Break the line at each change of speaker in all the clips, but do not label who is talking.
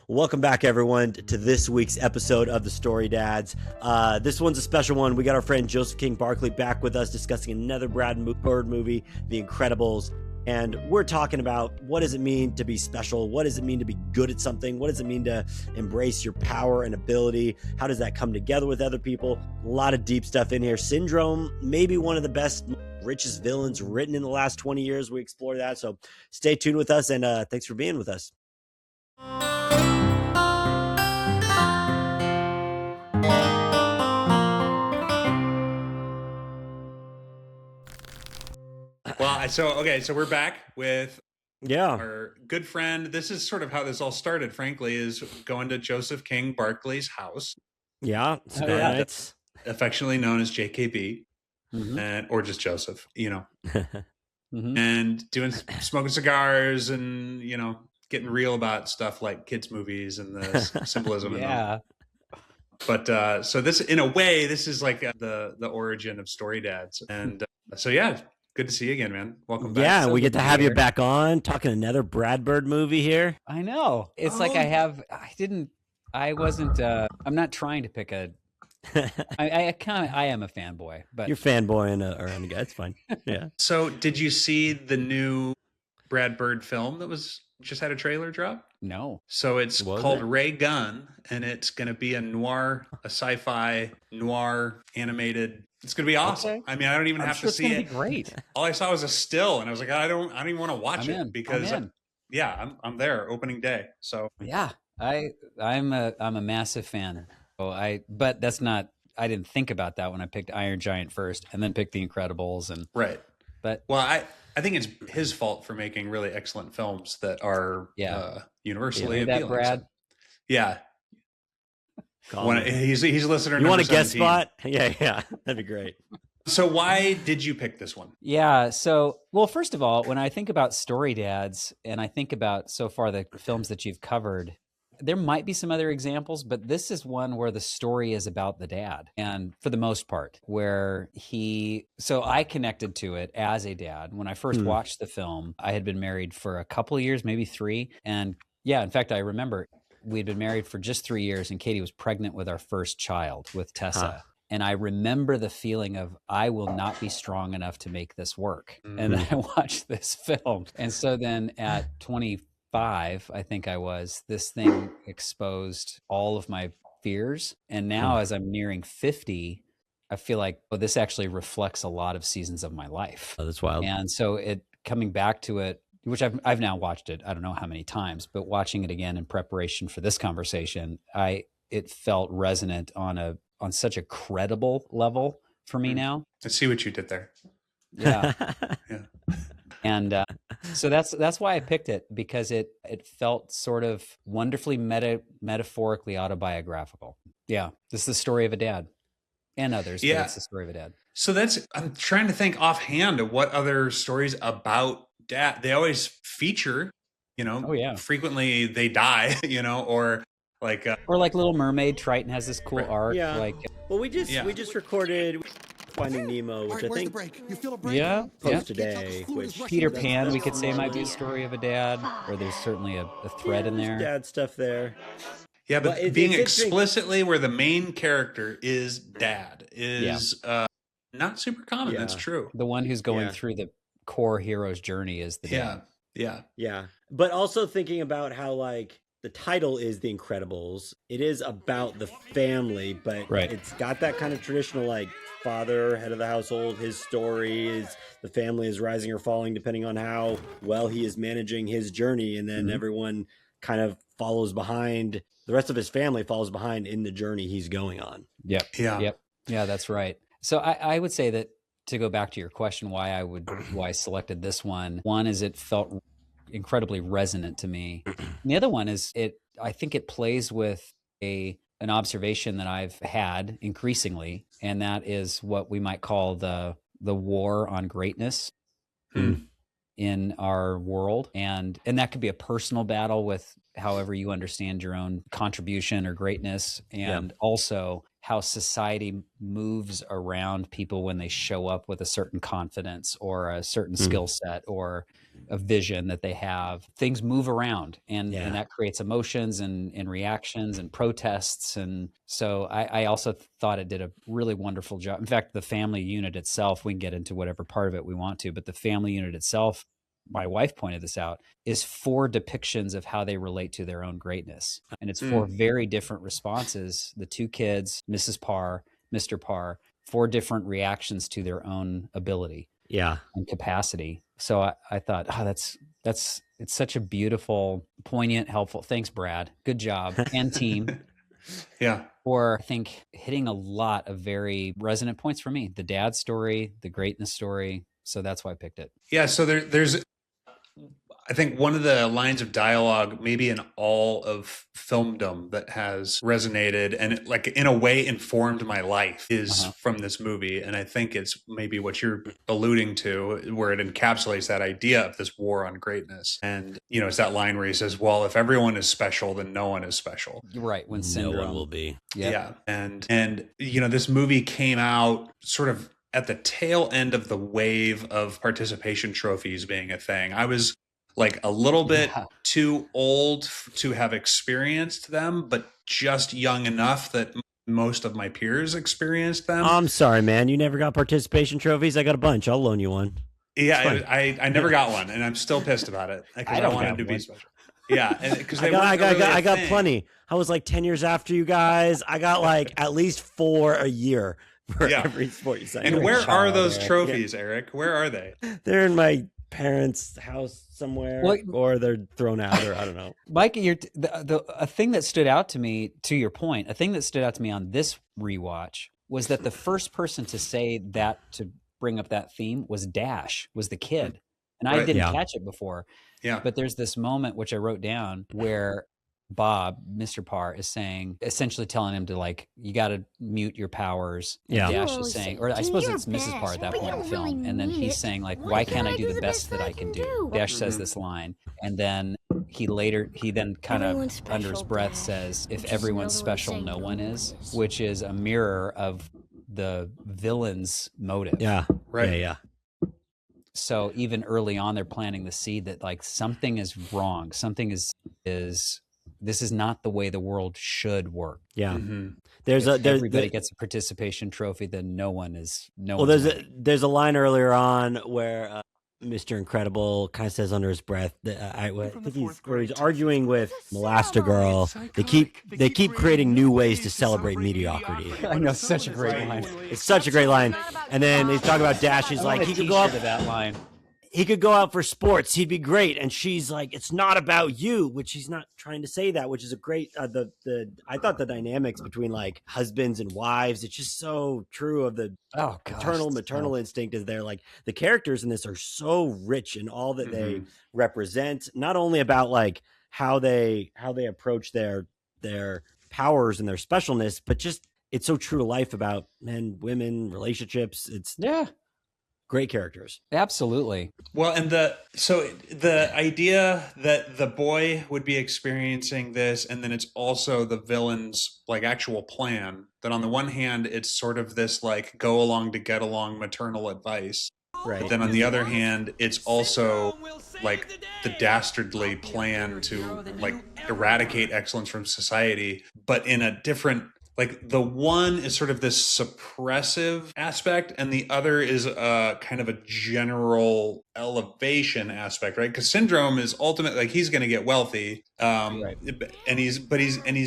Welcome back, everyone, to this week's episode of the Story Dads. This one's a special one. We got our friend Joseph Barkley back with us discussing another Brad Bird movie, The Incredibles. And we're talking about what does it mean to be special? What does it mean to be good at something? What does it mean to embrace your power and ability? How does that come together with other people? A lot of deep stuff in here. Syndrome, maybe one of the best, richest villains written in the last 20 years. We explore that. So stay tuned with us, and thanks for being with us.
Well, so we're back with
Yeah,
our good friend. This is sort of how this all started, frankly, is going to Joseph Barkley's house.
Yeah, nights.
Affectionately known as JKB, or just Joseph, and smoking cigars and, getting real about stuff like kids' movies and the symbolism.
Yeah.
But so this, in a way, this is like the origin of Story Dads. And so, yeah. Good to see you again, man. Welcome back.
Yeah, we get to have you back on talking another Brad Bird movie here.
I know. It's like I'm not trying to pick a, I am a fanboy, but
You're fanboying around the guy. It's fine. Yeah.
So did you see the new Brad Bird film that just had a trailer drop?
no.
So it's called Ray Gun, and it's going to be a sci-fi noir animated. It's going to be awesome.
Okay.
I mean, I don't even have to see it.
Be great.
All I saw was a still, and I was like, I don't even want to watch it because I'm there opening day. So
Yeah, I'm a massive fan. But that's not. I didn't think about that when I picked Iron Giant first, and then picked The Incredibles, and
right.
But
I think it's his fault for making really excellent films that are universally appealing.
That Brad.
So, yeah. He's a listener.
You want a
17.
guest spot? Yeah, that'd be great.
So why did you pick this one?
Yeah. So, well, first of all, when I think about Story Dads, and I think about so far the films that you've covered, there might be some other examples, but this is one where the story is about the dad. And for the most part, so I connected to it as a dad. When I first watched the film, I had been married for a couple of years, maybe 3. And yeah, in fact, I remember we'd been married for just 3 years, and Katie was pregnant with our first child, with Tessa. And I remember the feeling of, I will not be strong enough to make this work. And then I watched this film. And so then at 25, I think this thing exposed all of my fears. And now as I'm nearing 50, I feel like, this actually reflects a lot of seasons of my life.
Oh, that's wild.
And so coming back to it, which I've now watched it, I don't know how many times, but watching it again in preparation for this conversation, it felt resonant on such a credible level for me now.
I see what you did there.
Yeah.
Yeah.
And so that's why I picked it, because it felt sort of wonderfully metaphorically autobiographical. Yeah. This is the story of a dad and others, but it's the story of a dad. So
I'm trying to think offhand of what other stories about dad. They always feature, frequently they die, or like
Little Mermaid. Triton has this cool arc.
Yeah. Well, we just recorded Finding Nemo, which I think post today. Which
Peter Pan, we could say, might be a story of a dad, or there's certainly a thread in there.
Dad stuff there.
Yeah, but being explicitly where the main character is dad is not super common.
Yeah.
That's true.
The one who's going through the core hero's journey is the dad.
Yeah. But also thinking about how the title is The Incredibles. It is about the family, but it's got that kind of traditional father, head of the household. His story is the family is rising or falling depending on how well he is managing his journey, and then everyone kind of follows behind. The rest of his family follows behind in the journey he's going on.
Yep. Yeah, that's right. So I would say that, to go back to your question, why I selected this one is it felt incredibly resonant to me. And the other one is I think it plays with an observation that I've had increasingly, and that is what we might call the war on greatness in our world. And that could be a personal battle with however you understand your own contribution or greatness, and also how society moves around people when they show up with a certain confidence or a certain skill set, or a vision that they have, things move around and that creates emotions and reactions and protests. And so I also thought it did a really wonderful job. In fact, the family unit itself, we can get into whatever part of it we want to, but the family unit itself, my wife pointed this out, is 4 depictions of how they relate to their own greatness. And it's 4 very different responses. The 2 kids, Mrs. Parr, Mr. Parr, 4 different reactions to their own ability and capacity. So I thought, it's such a beautiful, poignant, helpful. Thanks, Brad. Good job. And team. For, I think, hitting a lot of very resonant points for me. The dad story, the greatness story. So that's why I picked it.
Yeah. So there's, I think one of the lines of dialogue, maybe in all of filmdom, that has resonated and like in a way informed my life is from this movie. And I think it's maybe what you're alluding to, where it encapsulates that idea of this war on greatness. And, you know, it's that line where he says, well, if everyone is special, then no one is special.
Right. When Syndrome
no one will be.
Yeah. And, you know, this movie came out sort of at the tail end of the wave of participation trophies being a thing. I was like a little bit too old to have experienced them, but just young enough that most of my peers experienced them.
I'm sorry, man. You never got participation trophies? I got a bunch. I'll loan you one.
Yeah, I never got one, and I'm still pissed about it because I wanted to be special. Yeah, because
I got plenty. I was like 10 years after you guys. I got like at least 4 a year for every sport you say.
And where are those trophies, Eric? Where are they?
They're in my parents' house somewhere, or they're thrown out, or I don't know.
Mike, a thing that stood out to me, to your point, a thing that stood out to me on this rewatch was that the first person to say that, to bring up that theme, was Dash, was the kid. And I didn't catch it before.
Yeah.
But there's this moment, which I wrote down, where Bob, Mr. Parr, is saying, essentially telling him to, like, you got to mute your powers. And Dash is saying, or I suppose it's Mrs. Parr at that point in the film. And then he's saying, like, why can't I do the best that I can do? Dash says this line. And then he then kind of under his breath says, if everyone's special, no one is, which is a mirror of the villain's motive.
Yeah. Right. Yeah.
So even early on, they're planting the seed that, like, something is wrong. Something is this is not the way the world should work.
Yeah.
If everybody gets a participation trophy, then no one is.
Well, there's a line earlier on where Mr. Incredible kind of says under his breath that I think he's arguing with Elastigirl. They keep creating new ways to celebrate mediocrity.
I know, such a great line.
It's such a great line. And then he's talking about Dash. He's like, he could go up to that line. He could go out for sports. He'd be great. And she's like, it's not about you, which he's not trying to say that, which is a great, I thought the dynamics between, like, husbands and wives, it's just so true of the maternal instinct is there. Like, the characters in this are so rich in all that they represent, not only about, like, how they approach their powers and their specialness, but just, it's so true to life about men, women, relationships. It's great characters.
Absolutely.
Well, and the idea that the boy would be experiencing this, and then it's also the villain's, like, actual plan, that on the one hand, it's sort of this, like, go along to get along maternal advice.
Right.
But then on the other hand, it's also, like, the dastardly plan to, like, eradicate excellence from society, but in a different, like, the one is sort of this suppressive aspect, and the other is a kind of a general elevation aspect, right? Because Syndrome is ultimately, like, he's going to get wealthy, and he's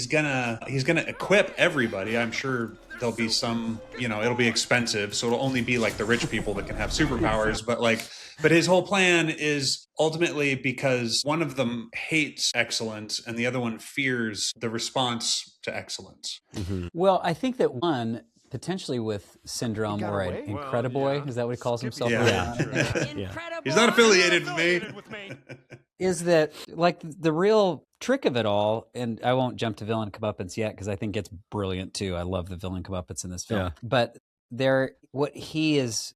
gonna equip everybody. I'm sure there'll be some, you know, it'll be expensive, so it'll only be, like, the rich people that can have superpowers. But his whole plan is ultimately because one of them hates excellence and the other one fears the response to excellence.
Well, I think that one, potentially with Syndrome or an Incrediboy, is that what he calls himself?
He's not affiliated with me.
Is that, like, the real trick of it all, and I won't jump to villain comeuppance yet because I think it's brilliant too. I love the villain comeuppance in this film. But what he is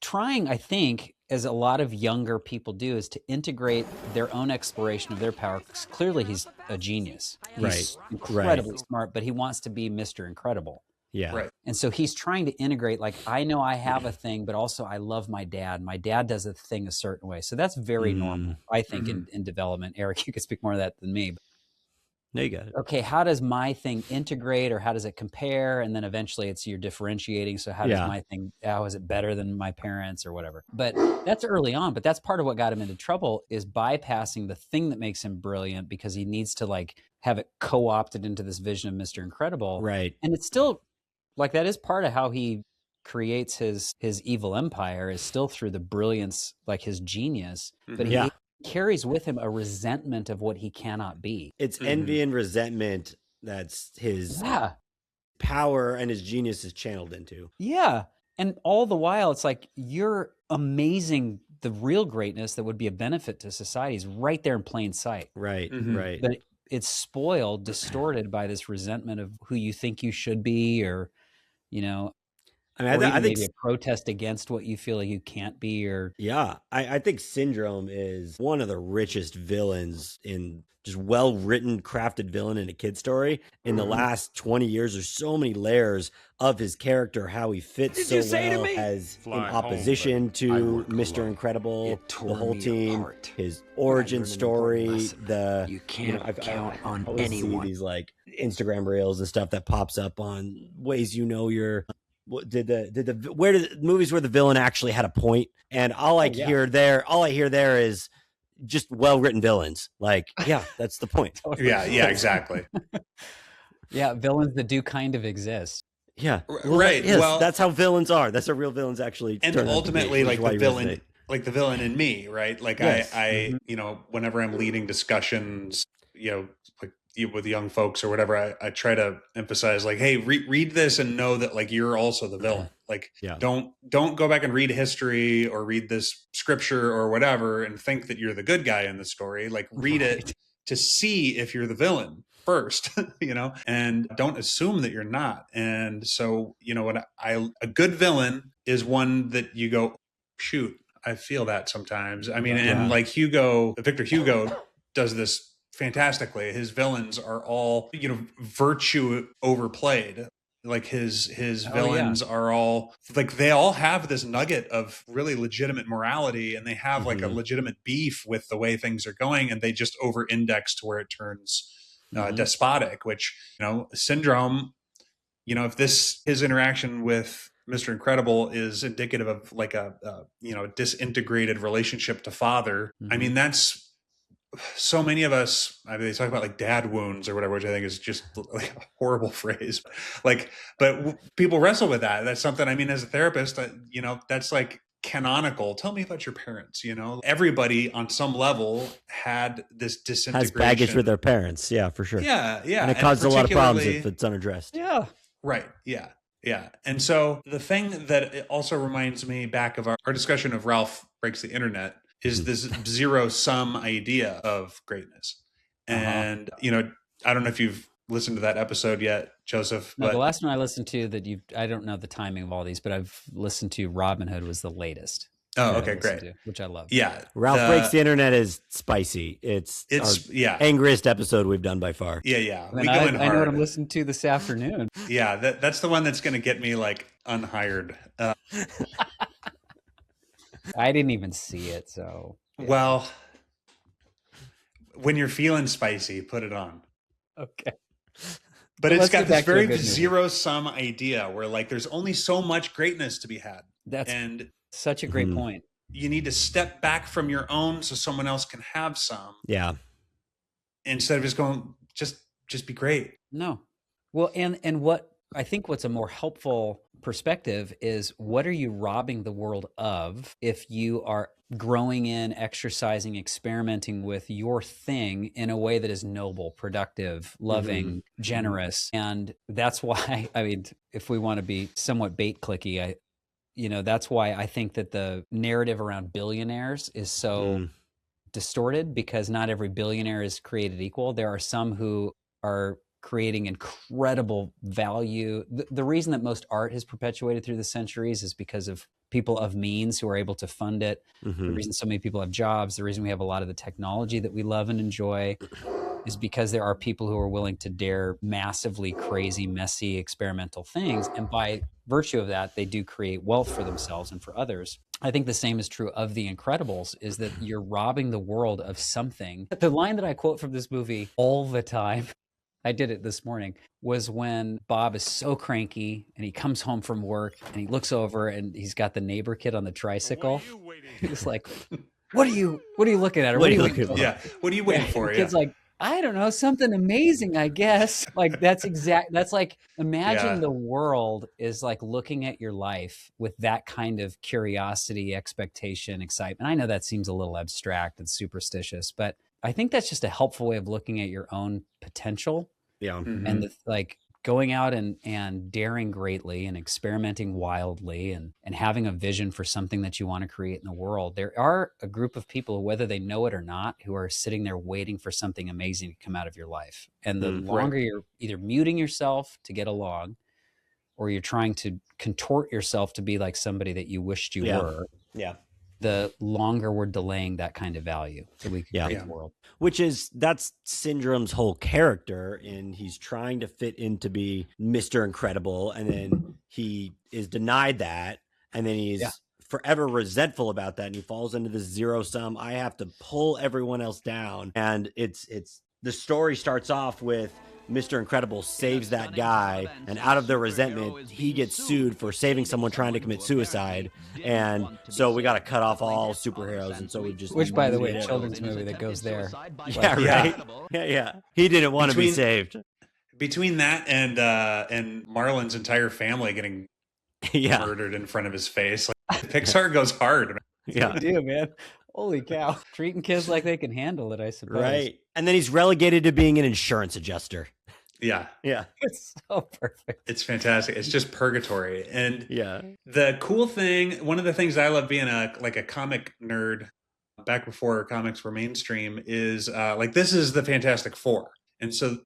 trying, I think, as a lot of younger people do, is to integrate their own exploration of their power. Because clearly he's a genius. He's incredibly smart, but he wants to be Mr. Incredible.
Yeah.
Right.
And so he's trying to integrate, like, I know I have a thing, but also I love my dad. My dad does a thing a certain way. So that's very normal, I think, in development. Eric, you could speak more of that than me. But,
No, you got it.
okay, how does my thing integrate, or how does it compare? And then eventually it's you're differentiating. So how does my thing, how is it better than my parents or whatever? But that's early on. But that's part of what got him into trouble, is bypassing the thing that makes him brilliant, because he needs to like have it co-opted into this vision of Mr. Incredible.
Right.
And it's still like, that is part of how he creates his evil empire, is still through the brilliance, like his genius. But he carries with him a resentment of what he cannot be.
It's envy and resentment that's his power and his genius is channeled into.
Yeah. And all the while, it's like, you're amazing. The real greatness that would be a benefit to society is right there in plain sight.
Right. Right.
But it's spoiled, distorted by this resentment of who you think you should be, or, you know,
I mean, I think
maybe a protest against what you feel like you can't be, or
I think Syndrome is one of the richest villains in just well-written, crafted villain in a kid story. In the last 20 years, there's so many layers of his character, how he fits so well as in opposition to Mr. Incredible, the whole team, his origin story,
you can't count on anyone.
See these like Instagram reels and stuff that pops up on ways you're. Did the movies where the villain actually had a point, and all I hear there is just well-written villains. Like, yeah, that's the point.
Yeah, exactly.
Yeah, villains that do kind of exist.
Yeah,
right.
Yes,
well,
that's how villains are. That's how real villains actually.
And ultimately, like the villain in me, right? Like I you know, whenever I'm leading discussions, you know, like with young folks or whatever, I try to emphasize like, hey, read this and know that like you're also the villain. Like, don't go back and read history or read this scripture or whatever and think that you're the good guy in the story. Like, read it to see if you're the villain first, you know, and don't assume that you're not. And so, you know, a good villain is one that you go, shoot, I feel that sometimes. I mean, and like Victor Hugo does this fantastically. His villains are all, you know, virtue overplayed. Like his villains are all like, they all have this nugget of really legitimate morality, and they have like a legitimate beef with the way things are going, and they just over index to where it turns despotic, which, you know, Syndrome, you know, if his interaction with Mr. Incredible is indicative of like a you know, disintegrated relationship to father. I mean, that's so many of us, I mean, they talk about like dad wounds or whatever, which I think is just like a horrible phrase. Like, but people wrestle with that. That's something, I mean, as a therapist, you know, that's like canonical. Tell me about your parents, you know, everybody on some level had this disintegration.
Has baggage with their parents. Yeah, for sure.
Yeah.
And it causes a lot of problems if it's unaddressed.
Yeah. Right. Yeah. Yeah. And so the thing that it also reminds me back of our discussion of Ralph Breaks the Internet is this zero-sum idea of greatness. And, you know, I don't know if you've listened to that episode yet, Joseph.
No, the last one I listened to I don't know the timing of all these, but I've listened to Robin Hood was the latest.
Oh, okay, great.
Which I love.
Yeah.
Ralph Breaks the Internet is spicy. It's our angriest episode we've done by far.
Yeah.
We go in hard. I know what I'm listening to this afternoon.
Yeah, that's the one that's going to get me like unhired.
I didn't even see it, so.
Yeah. Well, when you're feeling spicy, put it on.
Okay.
But it's got this very zero-sum idea where like there's only so much greatness to be had.
That's such a great point.
You need to step back from your own so someone else can have some.
Yeah.
Instead of just going, just be great.
No. Well, and what I think what's a more helpful perspective is, what are you robbing the world of if you are growing in, exercising, experimenting with your thing in a way that is noble, productive, loving, generous? And that's why, I mean, if we want to be somewhat bait clicky, that's why I think that the narrative around billionaires is so distorted, because not every billionaire is created equal. There are some who are creating incredible value. The reason that most art has perpetuated through the centuries is because of people of means who are able to fund it. The reason so many people have jobs, the reason we have a lot of the technology that we love and enjoy. is because there are people who are willing to dare massively crazy, messy, experimental things. And by virtue of that, they do create wealth for themselves and for others. I think the same is true of The Incredibles, is that you're robbing the world of something. The line that I quote from this movie all the time, I did it this morning, was when Bob is so cranky and he comes home from work and he looks over and he's got the neighbor kid on the tricycle. He's like, what are you looking at? Or what are you looking for?
Yeah. What are you waiting for?
The kid's like, I don't know, something amazing, I guess. Like that's like, imagine the world is like looking at your life with that kind of curiosity, expectation, excitement. I know that seems a little abstract and superstitious, but I think that's just a helpful way of looking at your own potential.
Yeah.
And like going out and daring greatly and experimenting wildly and having a vision for something that you want to create in the world. There are a group of people, whether they know it or not, who are sitting there waiting for something amazing to come out of your life. And the longer you're either muting yourself to get along, or you're trying to contort yourself to be like somebody that you wished you were.
Yeah.
The longer we're delaying that kind of value that we can create the world.
Which is, that's Syndrome's whole character, and he's trying to fit in to be Mr. Incredible, and then he is denied that, and then he's forever resentful about that, and he falls into this zero sum. I have to pull everyone else down, and it's the story starts off with Mr. Incredible saves that guy, and out of their resentment, he gets sued for saving someone trying to commit suicide. And so we got to cut off all superheroes, and so we just...
Which, by the way, a children's movie that goes there.
Yeah, right? Yeah. He didn't want to be saved.
Between that and Marlon's entire family getting murdered in front of his face, like, Pixar goes hard. Man.
Yeah.
They do, man. Holy cow. Treating kids like they can handle it, I suppose.
Right. And then he's relegated to being an insurance adjuster.
Yeah.
Yeah.
It's so perfect.
It's fantastic. It's just purgatory. And the cool thing, one of the things I love being a comic nerd back before comics were mainstream is like, this is the Fantastic Four. And so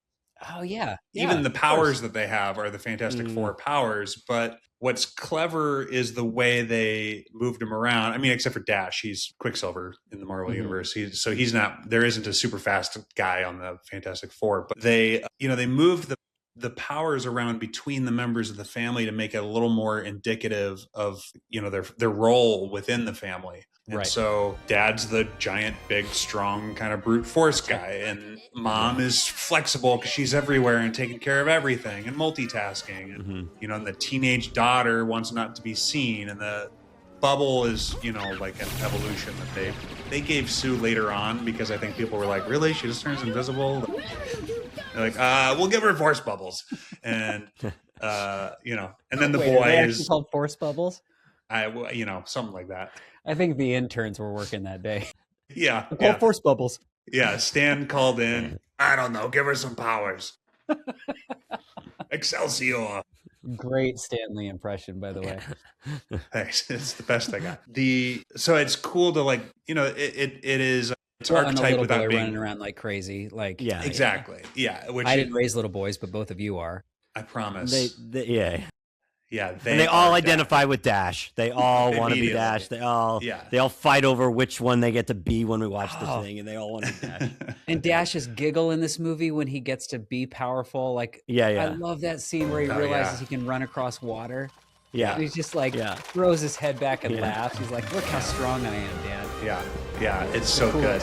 even the powers that they have are the Fantastic Four powers, but what's clever is the way they moved him around. I mean, except for Dash, he's Quicksilver in the Marvel universe. He's not, there isn't a super fast guy on the Fantastic Four, but they moved the powers around between the members of the family to make it a little more indicative of, their role within the family. And so Dad's the giant, big, strong kind of brute force guy. And Mom is flexible because she's everywhere and taking care of everything and multitasking. And, and the teenage daughter wants not to be seen. And the bubble is, like an evolution that they gave Sue later on, because I think people were like, really? She just turns invisible? They're like, we'll give her force bubbles. And, and then the boy is
called force bubbles.
Something like that.
I think the interns were working that day.
Yeah.
Called force bubbles.
Yeah. Stan called in. I don't know. Give her some powers. Excelsior.
Great Stanley impression, by the way.
Thanks. It's the best I got. So it's cool to it is. It's archetype without being
running around like crazy. Like
exactly. Yeah. Which
I didn't raise little boys, but both of you are.
I promise. Yeah,
they all identify with Dash. They all want to be Dash. They all fight over which one they get to be when we watch this thing, and they all want to be Dash.
And Dash's giggle in this movie when he gets to be powerful, like I love that scene where he realizes he can run across water.
Yeah,
he's just like throws his head back and laughs. He's like, "Look how strong I am, Dad."
Yeah, it's so good.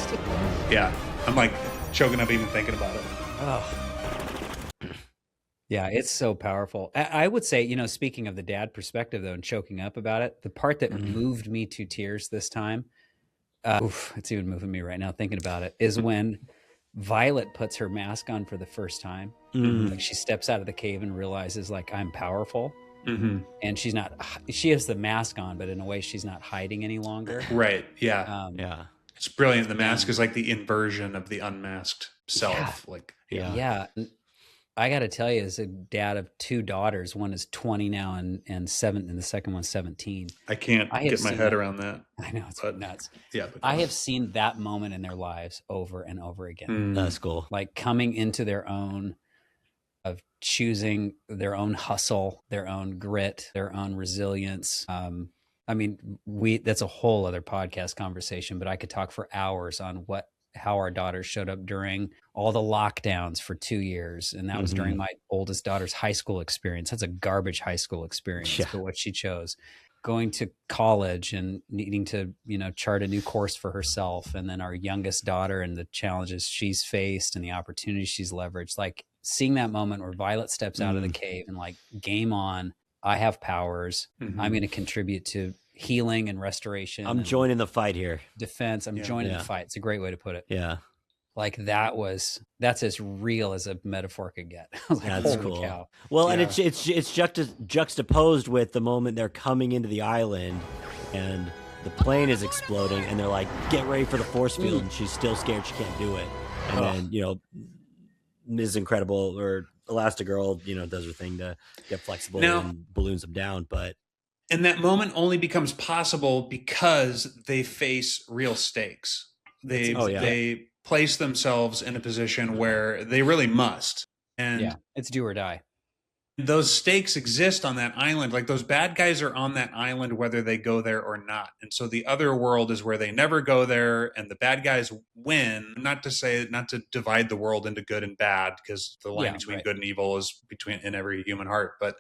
Yeah, I'm like choking up even thinking about it.
Oh. Yeah, it's so powerful. I would say, speaking of the dad perspective, though, and choking up about it, the part that moved me to tears this time, it's even moving me right now thinking about it, is when Violet puts her mask on for the first time. Like she steps out of the cave and realizes, like, I'm powerful. And she has the mask on, but in a way she's not hiding any longer.
Right, yeah. It's brilliant. The mask is like the inversion of the unmasked self.
Yeah. I got to tell you, as a dad of two daughters, one is 20 now and the second one's 17.
I can't get my head around that.
I know, it's nuts.
Yeah,
I have seen that moment in their lives over and over again.
That's cool.
Like coming into their own, of choosing their own hustle, their own grit, their own resilience. I mean, that's a whole other podcast conversation, but I could talk for hours on what how our daughters showed up during all the lockdowns for 2 years. And that was during my oldest daughter's high school experience. That's a garbage high school experience, but what she chose. Going to college and needing to, chart a new course for herself. And then our youngest daughter and the challenges she's faced and the opportunities she's leveraged. Like seeing that moment where Violet steps out of the cave and like, game on, I have powers. I'm going to contribute to healing and restoration.
I'm joining the fight here.
Defense. I'm joining the fight. It's a great way to put it.
Yeah.
Like that's as real as a metaphor could get. I was like,
that's
holy
cool.
cow.
Well, and it's juxtaposed with the moment they're coming into the island and the plane is exploding and they're like, get ready for the force field. And she's still scared she can't do it. And then, Ms. Incredible or Elastigirl, does her thing to get flexible and balloons them down.
And that moment only becomes possible because they face real stakes. They place themselves in a position where they really must. And
it's do or die.
Those stakes exist on that island. Like those bad guys are on that island, whether they go there or not. And so the other world is where they never go there and the bad guys win. Not to divide the world into good and bad, because the line between good and evil is in every human heart. But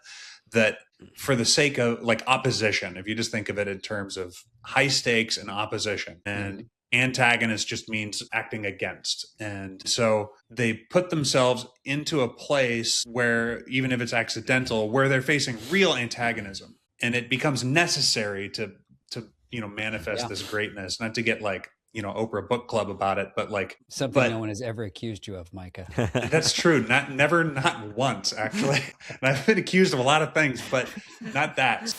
that for the sake of like opposition, if you just think of it in terms of high stakes and opposition, and antagonist just means acting against. And so they put themselves into a place where, even if it's accidental, where they're facing real antagonism, and it becomes necessary to manifest this greatness. Not to get like, Oprah Book Club about it, but like
something no one has ever accused you of, Micah.
That's true. Not once, actually. And I've been accused of a lot of things, but not that.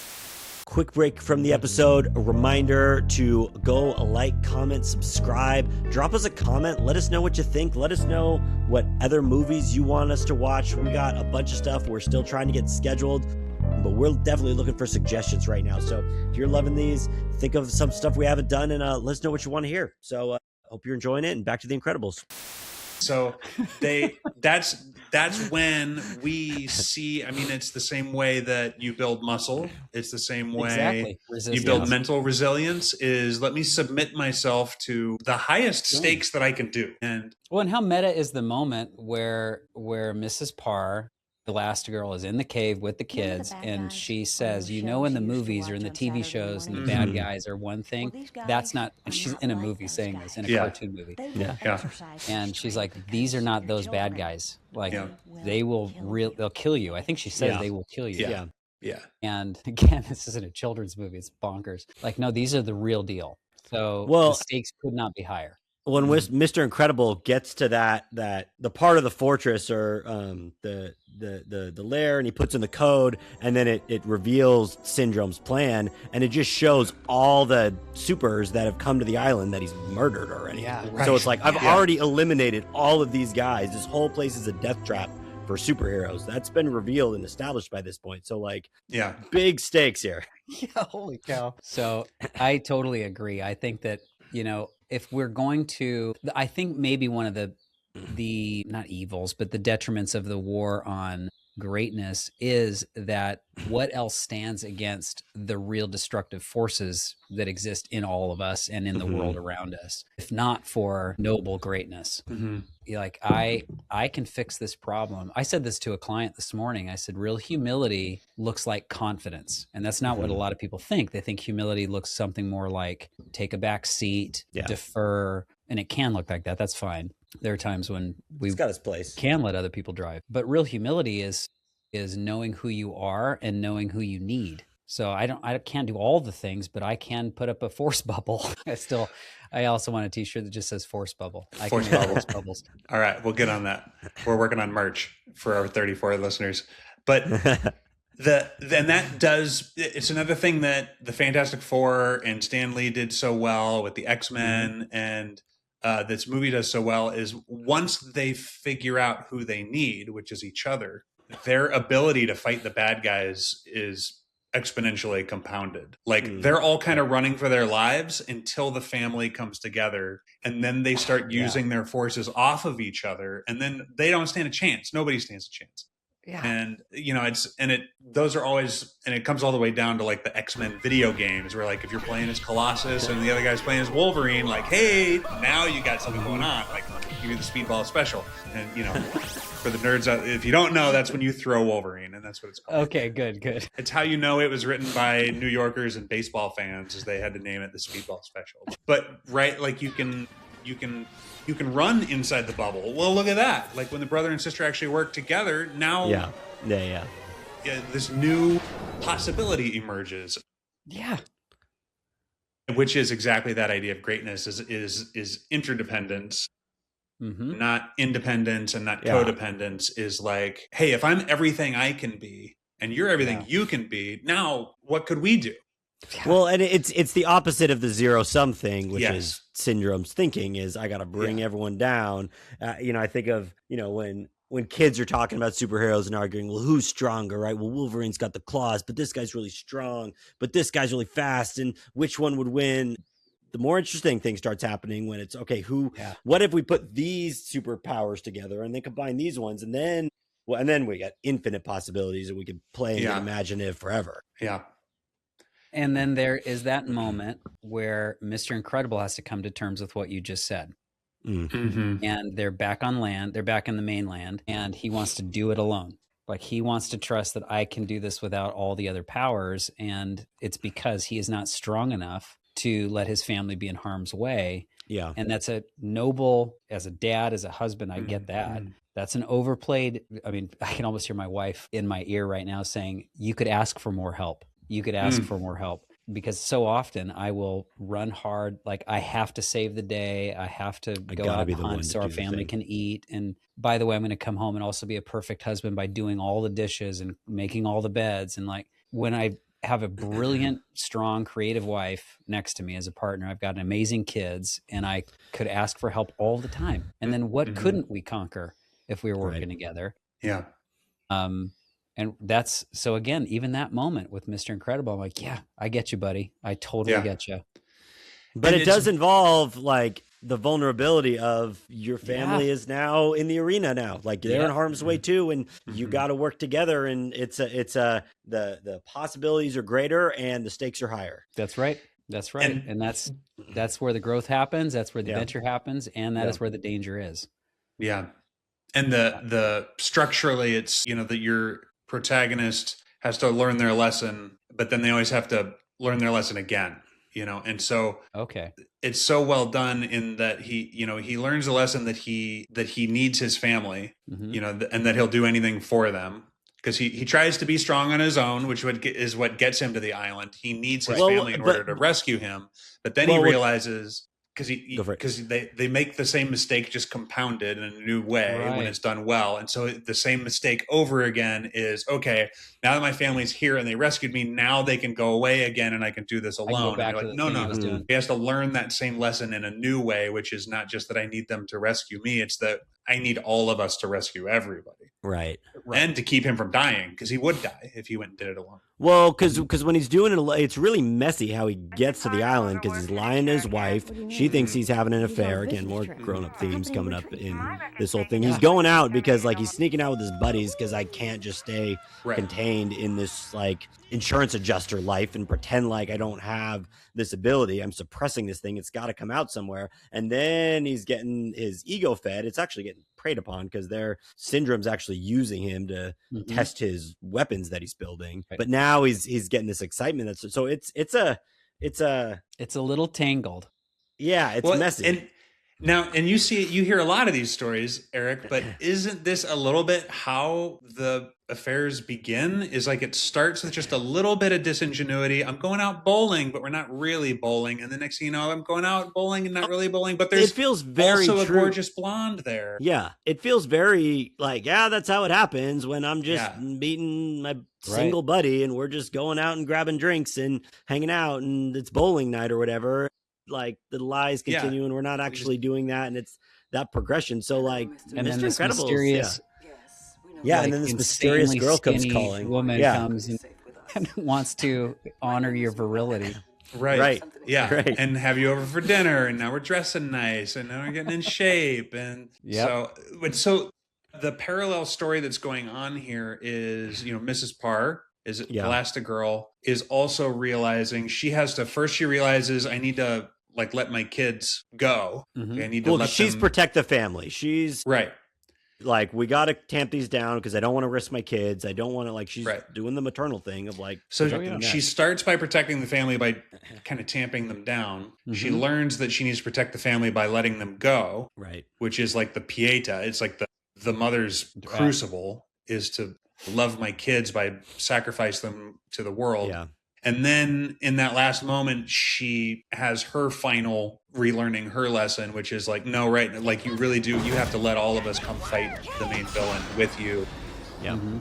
Quick break from the episode. A reminder to go like, comment, subscribe. Drop us a comment. Let us know what you think. Let us know what other movies you want us to watch. We got a bunch of stuff we're still trying to get scheduled, but we're definitely looking for suggestions right now. So if you're loving these, think of some stuff we haven't done and let us know what you want to hear. So hope you're enjoying it, and back to The Incredibles.
So that's when we see, it's the same way that you build muscle. It's the same way you build mental resilience, is let me submit myself to the highest stakes that I can do. And
how meta is the moment where Mrs. Parr, the last girl, is in the cave with the kids, and she says, in the movies or in the TV shows, and the bad guys are one thing. That's not, and she's in a movie saying this, in a cartoon movie. And she's like, these are not those bad guys. Like they'll kill you. I think she says they will kill you.
Yeah.
And again, this isn't a children's movie. It's bonkers. Like, no, these are the real deal. So the stakes could not be higher.
When Mr. Incredible gets to that the part of the fortress or the lair, and he puts in the code, and then it reveals Syndrome's plan, and it just shows all the supers that have come to the island that he's murdered already. So it's like, I've already eliminated all of these guys. This whole place is a death trap for superheroes. That's been revealed and established by this point. So big stakes here.
Yeah, holy cow. So I totally agree. I think that, if we're going to, I think maybe one of the not evils, but the detriments of the war on greatness is that what else stands against the real destructive forces that exist in all of us and in the world around us, if not for noble greatness? Like, I can fix this problem. I said this to a client this morning. I said, real humility looks like confidence. And that's not what a lot of people think. They think humility looks something more like take a back seat, defer, and it can look like that. That's fine. There are times when we've got its place, can let other people drive. But real humility is knowing who you are and knowing who you need. So I can't do all the things, but I can put up a force bubble. I also want a t-shirt that just says force bubble. Force bubbles.
All right, we'll get on that. We're working on merch for our 34 listeners. But it's another thing that the Fantastic Four and Stan Lee did so well with the X-Men, and this movie does so well, is once they figure out who they need, which is each other, their ability to fight the bad guys is exponentially compounded. Like they're all kind of running for their lives until the family comes together, and then they start using their forces off of each other, and then they don't stand a chance. Nobody stands a chance.
Yeah.
And those are always, and it comes all the way down to like the X-Men video games where like if you're playing as Colossus and the other guy's playing as Wolverine, like, hey, now you got something going on. Like, give you the speedball special. And for the nerds out, if you don't know, that's when you throw Wolverine, and that's what it's called.
Okay, good.
It's how you know it was written by New Yorkers and baseball fans, is they had to name it the speedball special. But right, like you can run inside the bubble. Well, look at that. Like when the brother and sister actually work together, now
Yeah,
this new possibility emerges.
Yeah.
Which is exactly that idea of greatness is interdependence, not independence and not codependence. Is like, hey, if I'm everything I can be and you're everything you can be, now what could we do?
Well, and it's the opposite of the zero-sum thing, which is Syndrome's thinking is I got to bring everyone down. I think of, when kids are talking about superheroes and arguing, well, who's stronger, right? Well, Wolverine's got the claws, but this guy's really strong, but this guy's really fast, and which one would win? The more interesting thing starts happening when it's, okay, what if we put these superpowers together and then combine these ones, and then we got infinite possibilities and we can play and imagine it forever.
Yeah.
And then there is that moment where Mr. Incredible has to come to terms with what you just said.
Mm-hmm.
And they're back on land. They're back in the mainland, and he wants to do it alone. Like, he wants to trust that I can do this without all the other powers. And it's because he is not strong enough to let his family be in harm's way.
Yeah.
And that's a noble, as a dad, as a husband, I get that. That's an overplayed. I mean, I can almost hear my wife in my ear right now saying, you could ask for more help. You could ask for more help, because so often I will run hard. Like, I have to save the day. I have to go out and hunt so our family can eat. And by the way, I'm going to come home and also be a perfect husband by doing all the dishes and making all the beds. And like, when I have a brilliant, strong, creative wife next to me as a partner, I've got amazing kids, and I could ask for help all the time. And then what couldn't we conquer if we were working together?
Yeah.
And that's, so again, even that moment with Mr. Incredible, I'm like, yeah, I get you, buddy. I totally get you.
But it does involve like the vulnerability of your family is now in the arena now. Like, they're in harm's way too, and you got to work together. And the possibilities are greater and the stakes are higher.
That's right. That's right. And that's where the growth happens. That's where the adventure happens. And that is where the danger is.
Yeah. And the structurally, it's, that your protagonist has to learn their lesson, but then they always have to learn their lesson again, and so it's so well done in that he learns a lesson that he needs his family, and that he'll do anything for them, because he tries to be strong on his own, which is what gets him to the island. He needs his family in order to rescue him, but then he realizes, because they make the same mistake just compounded in a new way when it's done well. And so the same mistake over again is, okay, now that my family's here and they rescued me, now they can go away again and I can do this alone. And you're like, no. He has to learn that same lesson in a new way, which is not just that I need them to rescue me. It's that I need all of us to rescue everybody.
Right.
And to keep him from dying, because he would die if he went and did it alone.
Well, because when he's doing it, it's really messy how he gets to the island, because he's lying to his wife. She thinks he's having an affair. Again, more grown-up themes coming up in this whole thing. He's going out because, like, he's sneaking out with his buddies, because I can't just stay contained in this, like, insurance adjuster life and pretend like I don't have this ability. I'm suppressing this thing. It's got to come out somewhere. And then he's getting his ego fed. It's actually getting preyed upon, because their Syndrome's actually using him to test his weapons that he's building. But now he's getting this excitement. So it's a little
tangled.
Yeah, it's messy.
And you hear a lot of these stories, Eric, but isn't this a little bit how the affairs begin? Is like, it starts with just a little bit of disingenuity. I'm going out bowling, but we're not really bowling. And the next thing you know, I'm going out bowling and not really bowling, but there's
it feels very
also
true.
A gorgeous blonde there.
Yeah, it feels very like, that's how it happens when I'm just meeting my single buddy and we're just going out and grabbing drinks and hanging out and it's bowling night or whatever. Like, the lies continue and we're not actually doing that, and it's that progression. So like,
and
Mr.
then this
Incredible,
mysterious,
and then this mysterious girl comes calling.
Woman comes and wants to honor your virility.
Right. And have you over for dinner, and now we're dressing nice, and now we're getting in shape, and so The parallel story that's going on here is, Mrs. Parr is Elastigirl is also realizing she realizes I need to like let my kids go.
Mm-hmm.
I need to let
she's
them
protect the family. She's
right.
Like, we got to tamp these down because I don't want to risk my kids. I don't want to, like, she's doing the maternal thing of like.
So she starts by protecting the family by kind of tamping them down. Mm-hmm. She learns that she needs to protect the family by letting them go.
Right.
Which is like the pieta. It's like the mother's crucible is to love my kids by sacrifice them to the world.
Yeah.
And then in that last moment, she has her final relearning her lesson, which is like, no, right. Like you really do. You have to let all of us come fight the main villain with you.
Yeah.
Mm-hmm.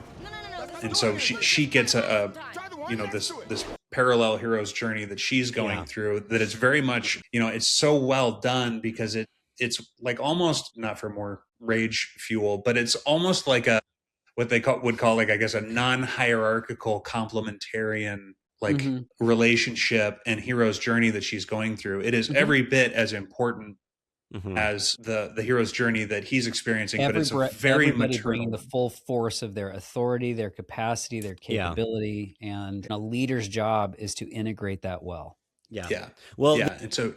And so she gets this parallel hero's journey that she's going through, that it's very much, it's so well done because it's like almost, not for more rage fuel, but it's almost like what they would call like, I guess, a non-hierarchical complementarian relationship and hero's journey that she's going through. It is every bit as important as the hero's journey that he's experiencing, but it's very maternal.
Bringing the full force of their authority, their capacity, their capability, and a leader's job is to integrate that well.
Yeah.
Well,
and so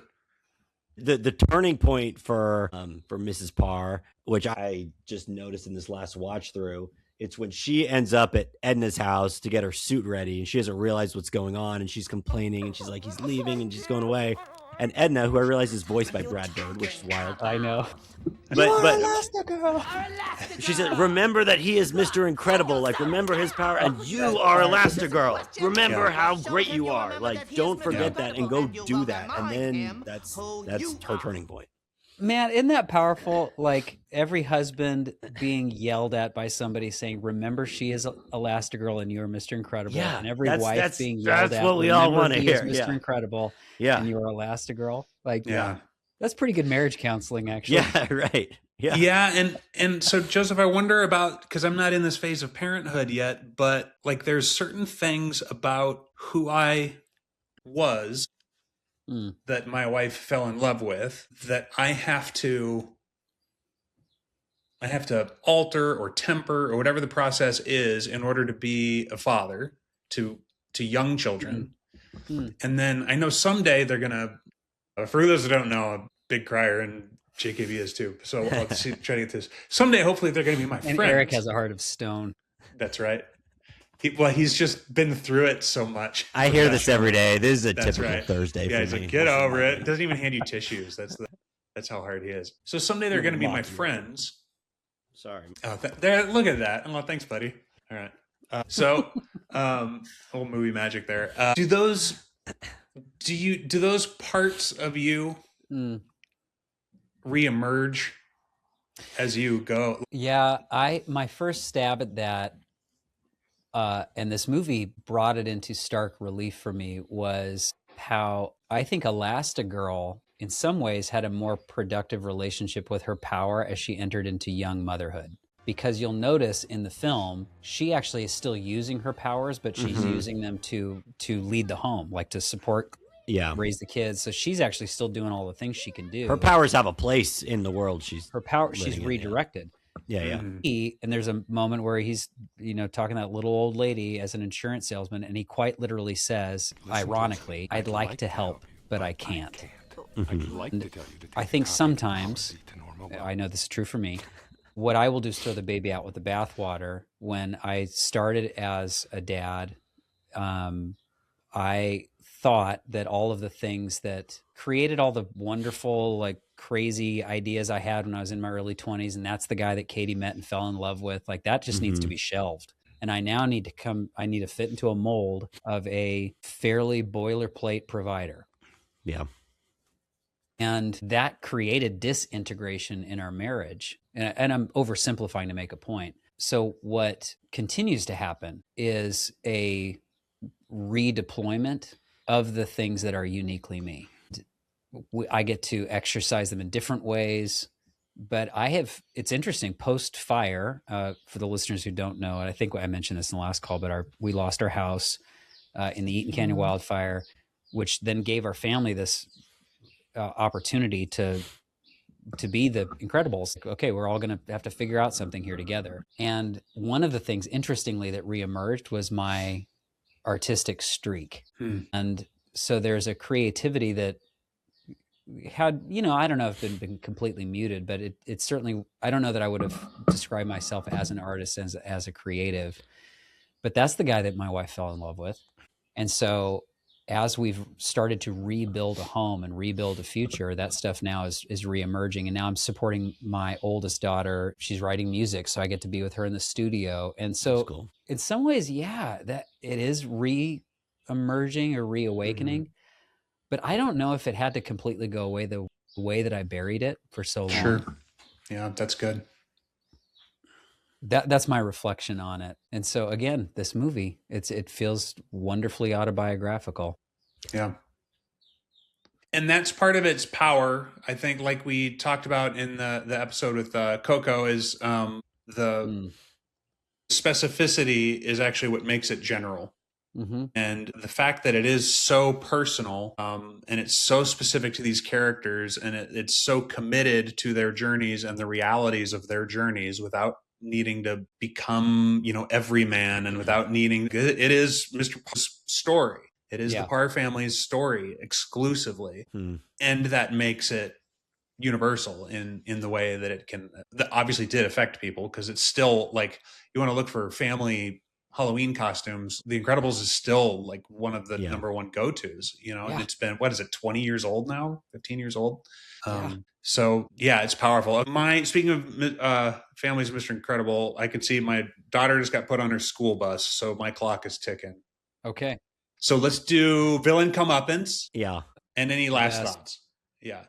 the turning point for Mrs. Parr, which I just noticed in this last watch through, it's when she ends up at Edna's house to get her suit ready, and she doesn't realize what's going on, and she's complaining, and she's like, he's leaving, and she's going away. And Edna, who I realize is voiced by Brad Bird, which is wild.
I know.
But she said, remember that he is Mr. Incredible. Like, remember his power, and you are Elastigirl. Remember how great you are. Like, don't forget that and go do that. And then that's her turning point.
Man, isn't that powerful? Like every husband being yelled at by somebody saying, remember she is Elastigirl and you're Mr. Incredible.
Yeah,
and every wife being yelled at.
That's what we all want to hear.
Mr. Incredible.
Yeah.
And you're Elastigirl. Like, that's pretty good marriage counseling, actually.
Yeah, right. Yeah.
Yeah. And so, Joseph, I wonder about, because I'm not in this phase of parenthood yet, but like there's certain things about who I was that my wife fell in love with that I have to alter or temper or whatever the process is in order to be a father to young children. And then I know someday they're gonna, for those who don't know, I'm a big crier, and JKB is too, so I'll try to get this someday. Hopefully they're gonna be my friends.
Eric has a heart of stone.
That's right. He's just been through it so much.
I hear this every day. This is a typical Thursday for me.
He's like, get over it. Doesn't even hand you tissues. That's how hard he is. So someday they're going to be my friends.
Sorry.
Oh, look at that. Oh, thanks, buddy. All right. Old movie magic there. Do those parts of you reemerge as you go?
Yeah, my first stab at that, and this movie brought it into stark relief for me, was how I think Elastigirl in some ways had a more productive relationship with her power as she entered into young motherhood. Because you'll notice in the film, she actually is still using her powers, but she's using them to lead the home, like to support, raise the kids. So she's actually still doing all the things she can do.
Her powers have a place in the world. She's
redirected.
Yeah.
And there's a moment where he's, talking to that little old lady as an insurance salesman, and he quite literally says, ironically, I'd like to help, but I can't. I think sometimes, I know this is true for me, what I will do is throw the baby out with the bathwater. When I started as a dad, I thought that all of the things that created all the wonderful, like crazy ideas I had when I was in my early 20s, and that's the guy that Katie met and fell in love with, like that just needs to be shelved. And I now need to fit into a mold of a fairly boilerplate provider.
Yeah.
And that created disintegration in our marriage. And I'm oversimplifying to make a point. So what continues to happen is a redeployment of the things that are uniquely me. I get to exercise them in different ways, but it's interesting, post-fire, for the listeners who don't know, and I think I mentioned this in the last call, but we lost our house in the Eaton Canyon wildfire, which then gave our family this opportunity to to be the Incredibles. Okay, we're all going to have to figure out something here together. And one of the things, interestingly, that reemerged was my artistic streak. And so there's a creativity that had, I don't know if it's been completely muted, but it certainly, I don't know that I would have described myself as an artist, as a creative, but that's the guy that my wife fell in love with. And so as we've started to rebuild a home and rebuild a future, that stuff now is reemerging. And now I'm supporting my oldest daughter. She's writing music, so I get to be with her in the studio. And so
cool.
In some ways, yeah, that it is re-emerging or reawakening. But I don't know if it had to completely go away the way that I buried it for so long.
Sure. Yeah, that's good.
That's my reflection on it. And so again, this movie, it feels wonderfully autobiographical.
Yeah. And that's part of its power. I think, like we talked about in the episode with Coco, is the specificity is actually what makes it general. And the fact that it is so personal, and it's so specific to these characters, and it's so committed to their journeys and the realities of their journeys without needing to become, every man, and without needing, it is Mr. Parr's story. It is the Parr family's story exclusively. And that makes it universal in the way that it can, that obviously did affect people, because it's still like, you want to look for family Halloween costumes, The Incredibles is still like one of the number one go-tos, and it's been, 20 years old now, 15 years old. So it's powerful. Speaking of families, Mr. Incredible, I can see my daughter just got put on her school bus, so my clock is ticking.
Okay.
So let's do villain comeuppance.
Yeah.
And any last thoughts? Yeah.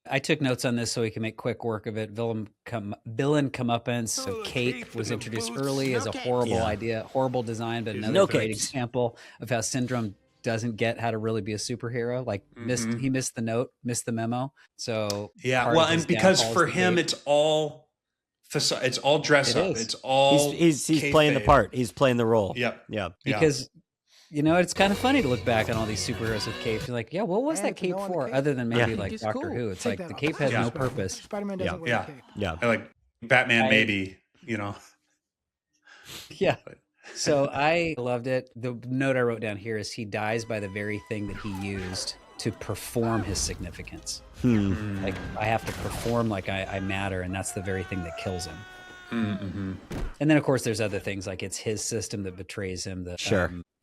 I took notes on this so we can make quick work of it. Villain comeuppance. So Cape was introduced early as a horrible idea, horrible design, but another great example of how Syndrome doesn't get how to really be a superhero. Like he missed the note, missed the memo. So
and because for him it's all facade, it's all dress up. It's all
he's playing the part. He's playing the role.
Yeah.
Because it's kind of funny to look back on all these superheroes with capes. You're like, what was that cape for? Other than maybe like Doctor Who. It's like the cape has no purpose.
Spider-Man doesn't wear a cape.
Yeah.
Like Batman, maybe,
Yeah. So I loved it. The note I wrote down here is he dies by the very thing that he used to perform his significance. Like, I have to perform like I matter, and that's the very thing that kills him. And then, of course, there's other things, like it's his system that betrays him,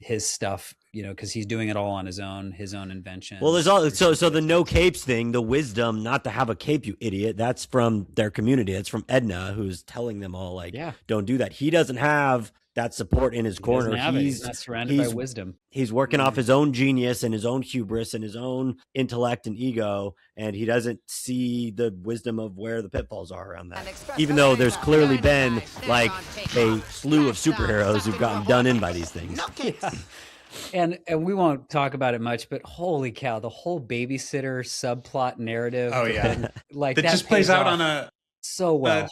his stuff, because he's doing it all on his own invention.
Well, there's so the no capes thing, the wisdom not to have a cape, you idiot. That's from their community. It's from Edna, who's telling them all, like, don't do that. He doesn't have that support in his corner.
He's not surrounded by wisdom.
He's working off his own genius and his own hubris and his own intellect and ego, and he doesn't see the wisdom of where the pitfalls are around that. Even though there's clearly been like a slew of superheroes who've gotten done in by these things.
And we won't talk about it much, but holy cow, the whole babysitter subplot narrative.
Oh yeah,
like
that just plays out on a
so well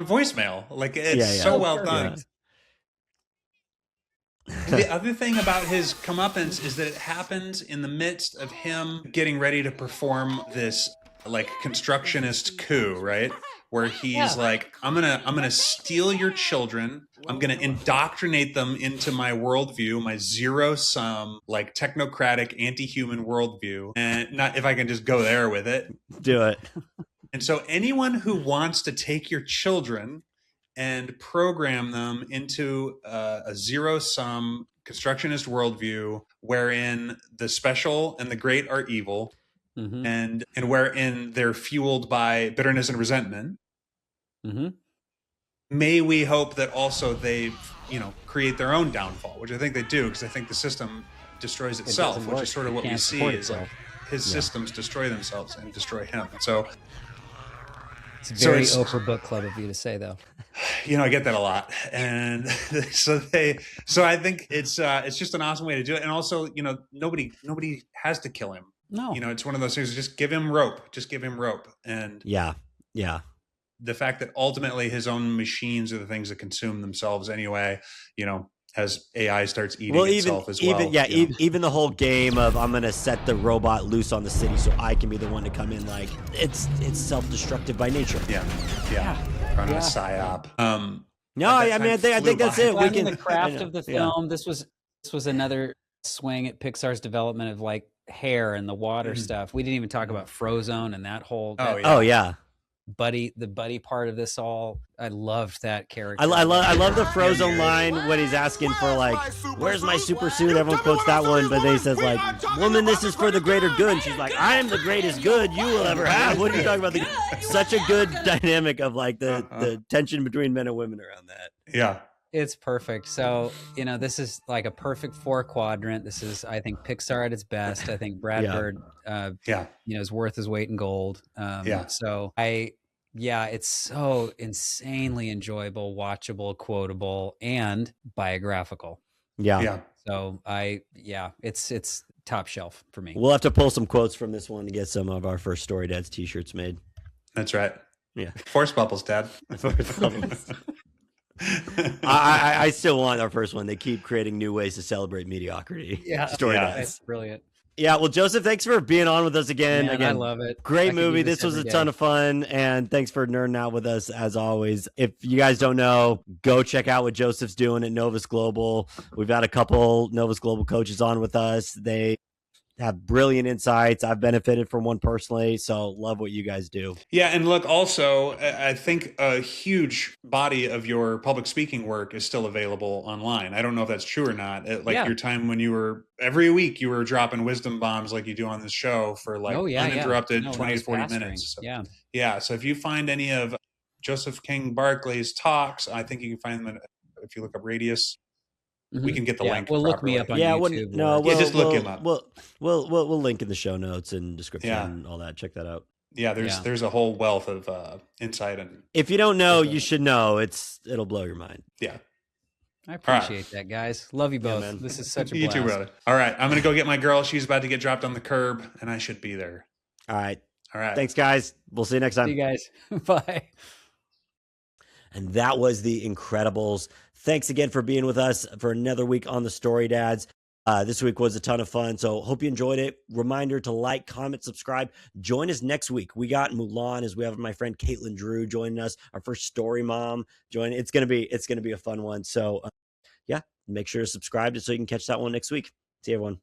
voicemail. Like it's so well done. The other thing about his comeuppance is that it happens in the midst of him getting ready to perform this like constructionist coup, right? Where he's like, I'm gonna steal your children. I'm gonna indoctrinate them into my worldview, my zero-sum, like technocratic, anti-human worldview. And not if I can just go there with it.
Do it.
And so anyone who wants to take your children and program them into a zero-sum constructionist worldview wherein the special and the great are evil, and wherein they're fueled by bitterness and resentment. May we hope that also they, create their own downfall, which I think they do, because I think the system destroys itself, which is sort of what we see is like his systems destroy themselves and destroy him. And so
it's very Oprah Book Club of you to say, though.
I get that a lot, and so I think it's just an awesome way to do it, and also nobody has to kill him.
No,
it's one of those things. Just give him rope. And the fact that ultimately his own machines are the things that consume themselves anyway. as AI starts eating itself as well.
Even the whole game of I'm gonna set the robot loose on the city so I can be the one to come in. Like it's self-destructive by nature.
Running a psyop.
I think that's it.
We can the craft of the film. This was another swing at Pixar's development of like hair and the water stuff. We didn't even talk about Frozone and that whole the buddy part of this all. I loved that character.
I love the Frozone line when he's asking for like, where's my super suit? Everyone quotes that one, but then he says like, woman, this is for the greater good. And she's like, I am the greatest good you will ever have. What are you talking about? Such a good dynamic of like the tension between men and women around that.
Yeah.
It's perfect. So, this is like a perfect 4-quadrant. This is, I think, Pixar at its best. I think Brad Bird, is worth his weight in gold. So it's so insanely enjoyable, watchable, quotable, and biographical.
Yeah.
So it's top shelf for me.
We'll have to pull some quotes from this one to get some of our first Story Dads t-shirts made.
That's right.
Yeah.
Force bubbles, Dad.
Force bubbles. I still want our first one. They keep creating new ways to celebrate mediocrity. Story Dads.
It's brilliant.
Yeah, well, Joseph, thanks for being on with us again.
Man, I love it.
Great movie. This was a ton of fun, and thanks for nerding out with us as always. If you guys don't know, go check out what Joseph's doing at Novus Global. We've had a couple Novus Global coaches on with us. They have brilliant insights. I've benefited from one personally, so love what you guys do.
Yeah, and look, also, I think a huge body of your public speaking work is still available online. I don't know if that's true or not. Your time when you were, every week you were dropping wisdom bombs like you do on this show for uninterrupted 20 to 40 minutes. So, so if you find any of Joseph King Barkley's talks, I think you can find them if you look up Radius. We can get the link.
Well, look me up on YouTube.
Just look him up.
We'll link in the show notes and description and all that. Check that out.
Yeah, there's a whole wealth of insight, and
if you don't know, you should know. It'll blow your mind.
Yeah,
I appreciate that, guys. Love you both. This is such a blast.
You too, brother. All right, I'm gonna go get my girl. She's about to get dropped on the curb, and I should be there.
All right. Thanks, guys. We'll see you next time.
See you guys. Bye.
And that was The Incredibles. Thanks again for being with us for another week on the Story Dads. This week was a ton of fun, so hope you enjoyed it. Reminder to like, comment, subscribe. Join us next week. We got Mulan as we have my friend Caitlin Drew joining us, our first story mom. It's gonna be a fun one. So make sure to subscribe so you can catch that one next week. See you, everyone.